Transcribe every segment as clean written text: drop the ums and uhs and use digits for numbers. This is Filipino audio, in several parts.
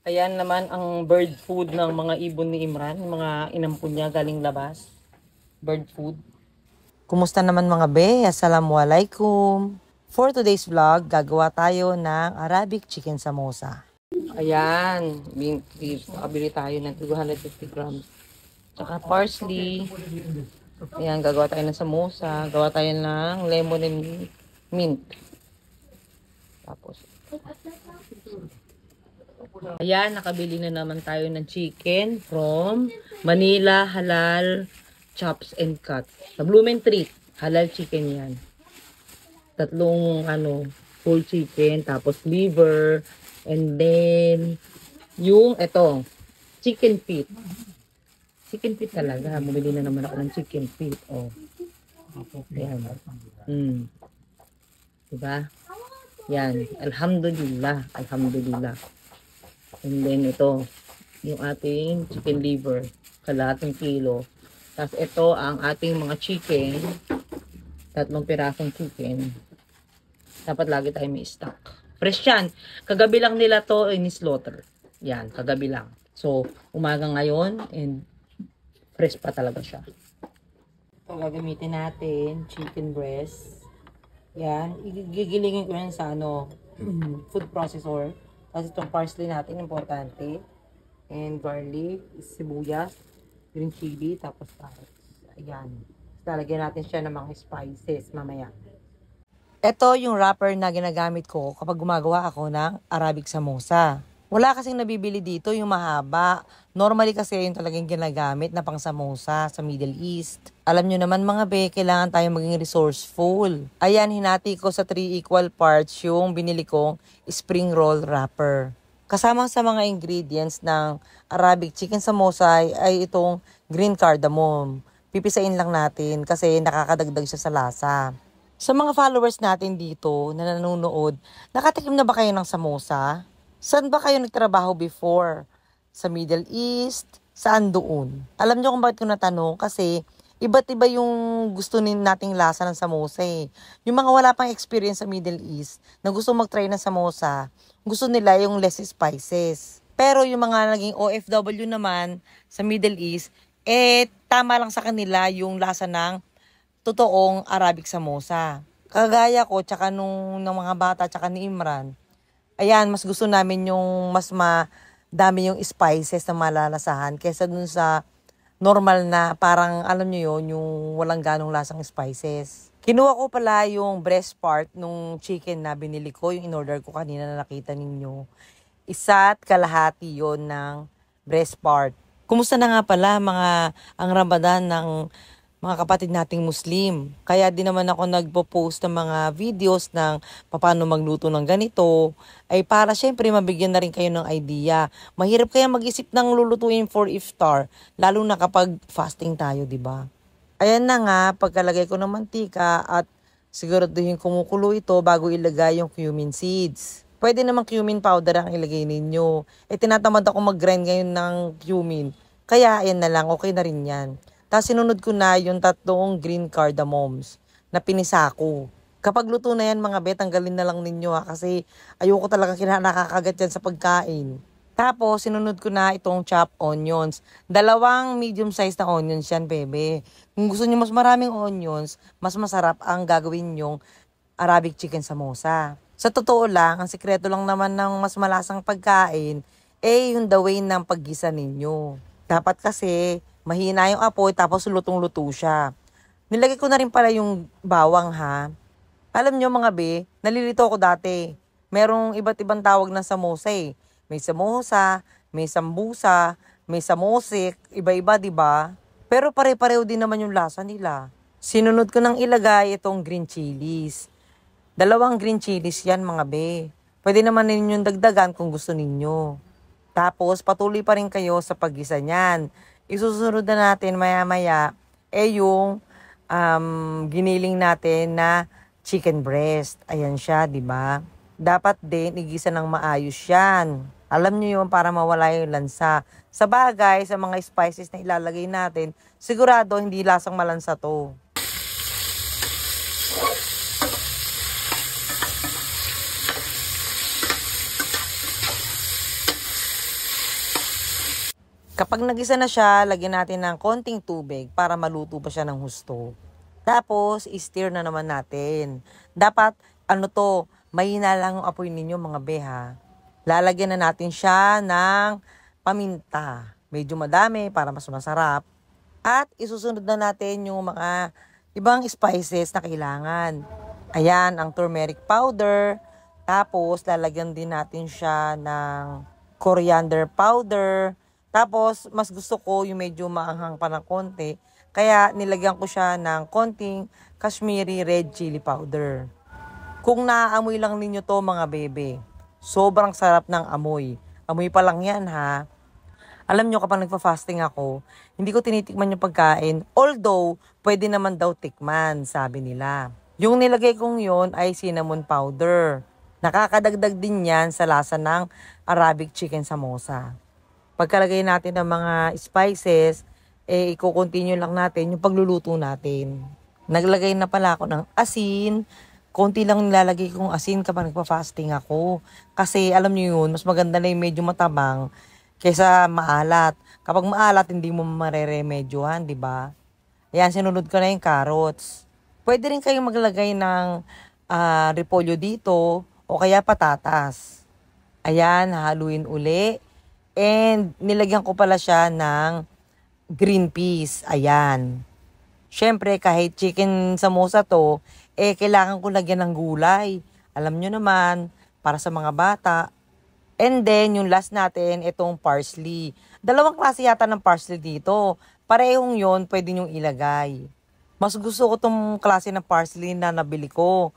Ayan naman ang bird food ng mga ibon ni Imran, mga inampun niya galing labas. Bird food. Kumusta naman mga be? Assalamualaikum. For today's vlog, gagawa tayo ng Arabic chicken samosa. Ayan, nakabili tayo ng 250 grams. Tsaka parsley. Ayan, gagawa tayo ng samosa. Gawa tayo ng lemon and mint. Tapos, ayan, nakabili na naman tayo ng chicken from Manila Halal Chops and Cut. Sa Blumentritt, halal chicken yan. Tatlong whole chicken, tapos liver, and then yung chicken feet. Chicken feet talaga. Bumili na naman ako ng chicken feet. Oh. Ayan. Diba? Yan. Alhamdulillah. Alhamdulillah. And then ito, yung ating chicken liver, kalahating kilo. Tapos ito ang ating mga chicken, 3 pirasong chicken. Dapat lagi tayo may stock. Fresh yan. Kagabi lang nila to in-slaughter. Yan, kagabi lang. So, umaga ngayon and fresh pa talaga siya. Ito gagamitin natin, chicken breast. Yan, igigilingin ko yan sa food processor. Tapos itong parsley natin, importante. And garlic, sibuyas, green chili, tapos carrots. Ayan. Lalagyan natin siya ng mga spices mamaya. Ito yung wrapper na ginagamit ko kapag gumagawa ako ng Arabic samosa. Wala kasing nabibili dito yung mahaba. Normally kasi yung talagang ginagamit na pang samosa sa Middle East. Alam nyo naman mga be, kailangan tayo maging resourceful. Ayan, hinati ko sa 3 equal parts yung binili kong spring roll wrapper. Kasama sa mga ingredients ng Arabic chicken samosa ay itong green cardamom. Pipisain lang natin kasi nakakadagdag siya sa lasa. Sa mga followers natin dito na nanonood, nakatikim na ba kayo ng samosa? Saan ba kayo nagtrabaho before? Sa Middle East? Saan doon? Alam nyo kung bakit ko natanong? Kasi iba't iba yung gusto nating lasa ng samosa eh. Yung mga wala pang experience sa Middle East na gusto mag-try ng samosa, gusto nila yung less spices. Pero yung mga naging OFW naman sa Middle East, tama lang sa kanila yung lasa ng totoong Arabic samosa. Kagaya ko, tsaka ng mga bata, tsaka ni Imran, ayan, mas gusto namin yung mas madami yung spices na malalasahan kaysa dun sa normal na parang, alam nyo yun, yung walang ganong lasang spices. Kinuha ko pala yung breast part nung chicken na binili ko, yung in-order ko kanina na nakita ninyo. 1.5 yon ng breast part. Kumusta na nga pala ang Ramadan ng mga kapatid nating Muslim. Kaya din naman ako nagpo-post ng mga videos ng paano magluto ng ganito, ay para syempre mabigyan na rin kayo ng idea. Mahirap kaya mag-isip ng lulutuin for iftar, lalo na kapag fasting tayo, di ba? Ayan na nga, pagkalagay ko ng mantika at siguraduhin kumukulo ito bago ilagay yung cumin seeds. Pwede naman cumin powder ang ilagay ninyo. Tinatamad ako mag-grind ngayon ng cumin. Kaya ayan na lang, okay na rin yan. Tapos sinunod ko na yung 3 green cardamoms na pinisa ko. Kapag luto na yan mga bet, tanggalin na lang ninyo kasi ayoko talaga nakakagat yan sa pagkain. Tapos sinunod ko na itong chopped onions. 2 medium size na onions yan, bebe. Kung gusto niyo mas maraming onions, mas masarap ang gagawin yung Arabic chicken samosa. Sa totoo lang, ang sikreto lang naman ng mas malasang pagkain, yung the way ng paggisa ninyo. Dapat kasi mahina yung apoy tapos lutong-luto siya. Nilagay ko na rin pala yung bawang ha. Alam nyo mga be, nalilito ako dati. Merong iba't ibang tawag ng samosa eh. May samosa, may sambusa, may samosik, iba-iba diba? Pero pare-pareho din naman yung lasa nila. Sinunod ko nang ilagay itong green chilies. 2 green chilies yan mga be. Pwede naman ninyong dagdagan kung gusto ninyo. Tapos patuloy pa rin kayo sa paggisa niyan. Isusunod na natin maya-maya yung giniling natin na chicken breast. Ayan siya, di ba? Dapat din igisa ng maayos yan. Alam niyo yun para mawala yung lansa. Sa bagay, sa mga spices na ilalagay natin, sigurado hindi lasang malansa to. Kapag nagisa na siya, lagyan natin ng konting tubig para maluto pa siya ng husto. Tapos, i-stir na naman natin. Dapat, mahina lang ang apoy ninyo mga beha. Lalagyan na natin siya ng paminta. Medyo madami para mas masarap. At isusunod na natin yung mga ibang spices na kailangan. Ayan, ang turmeric powder. Tapos, lalagyan din natin siya ng coriander powder. Tapos, mas gusto ko yung medyo maanghang pa ng konti. Kaya, nilagyan ko siya ng konting Kashmiri red chili powder. Kung naaamoy lang ninyo to mga bebe, sobrang sarap ng amoy. Amoy pa lang yan ha. Alam nyo kapag nagpa-fasting ako, hindi ko tinitikman yung pagkain. Although, pwede naman daw tikman, sabi nila. Yung nilagay kong yon ay cinnamon powder. Nakakadagdag din yan sa lasa ng Arabic chicken samosa. Pagkalagay natin ng mga spices, i-continue lang natin yung pagluluto natin. Naglagay na pala ako ng asin. Konti lang nilalagay kong asin kapag nagpa-fasting ako. Kasi alam niyo yun, mas maganda na yung medyo matabang kaysa maalat. Kapag maalat, hindi mo mareremedyohan, di ba? Ayan, sinunod ko na yung carrots. Pwede rin kayong maglagay ng repolyo dito o kaya patatas. Ayan, haluin uli. And nilagyan ko pala siya ng green peas. Ayan. Siyempre, kahit chicken samosa to, kailangan ko lagyan ng gulay. Alam nyo naman, para sa mga bata. And then, yung last natin, itong parsley. Dalawang klase yata ng parsley dito. Parehong yon pwede nyong ilagay. Mas gusto ko tong klase ng parsley na nabili ko.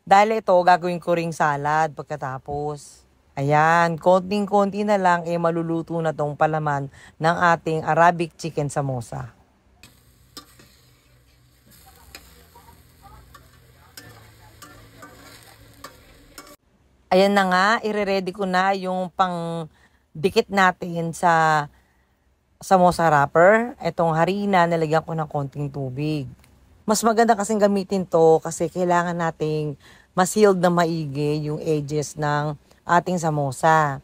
Dahil ito, gagawin ko ring salad pagkatapos. Ayan, konting-konti na lang, maluluto na tong palaman ng ating Arabic chicken samosa. Ayan na nga, ire-ready ko na yung pang dikit natin sa samosa wrapper. Itong harina, nalagyan ko ng konting tubig. Mas maganda kasing gamitin to kasi kailangan nating ma-sealed na maigi yung edges ng ating samosa.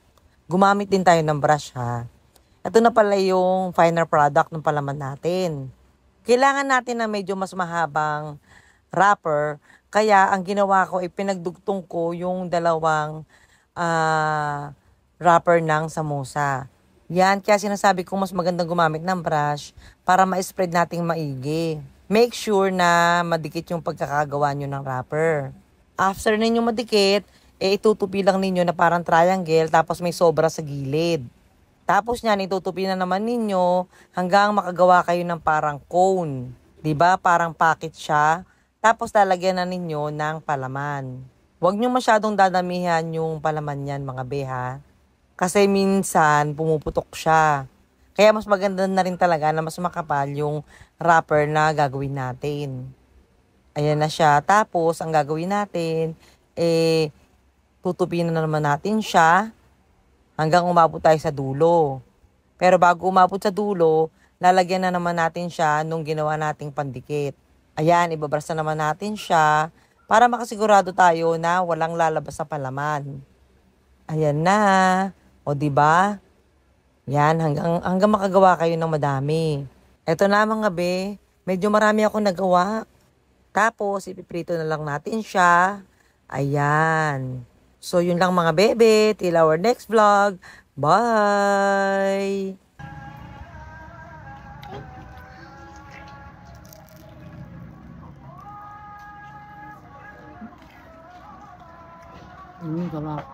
Gumamit din tayo ng brush ha. Ito na pala yung final product ng palaman natin. Kailangan natin na medyo mas mahabang wrapper. Kaya ang ginawa ko ay pinagdugtong ko yung dalawang wrapper ng samosa. Yan, kaya sinasabi ko mas magandang gumamit ng brush para ma-spread nating maigi. Make sure na madikit yung pagkakagawa nyo ng wrapper. After ninyo madikit, itutupi lang ninyo na parang triangle tapos may sobra sa gilid. Tapos niyan, itutupi na naman ninyo hanggang makagawa kayo ng parang cone. 'Di ba? Parang packet siya. Tapos lalagyan na ninyo ng palaman. Huwag nyo masyadong dadamihan yung palaman niyan mga beha. Kasi minsan pumuputok siya. Kaya mas maganda na rin talaga na mas makapal yung wrapper na gagawin natin. Ayan na siya. Tapos ang gagawin natin, tutupin na naman natin siya hanggang umabot tayo sa dulo. Pero bago umabot sa dulo, lalagyan na naman natin siya nung ginawa nating pandikit. Ayan, ibabras na naman natin siya para makasigurado tayo na walang lalabas sa palaman. Ayan na. O diba? Yan, hanggang makagawa kayo ng madami. Eto na mga be, medyo marami ako nagawa. Tapos, ipiprito na lang natin siya. Ayan. So, yun lang mga bebe. Till our next vlog. Bye! Sarap.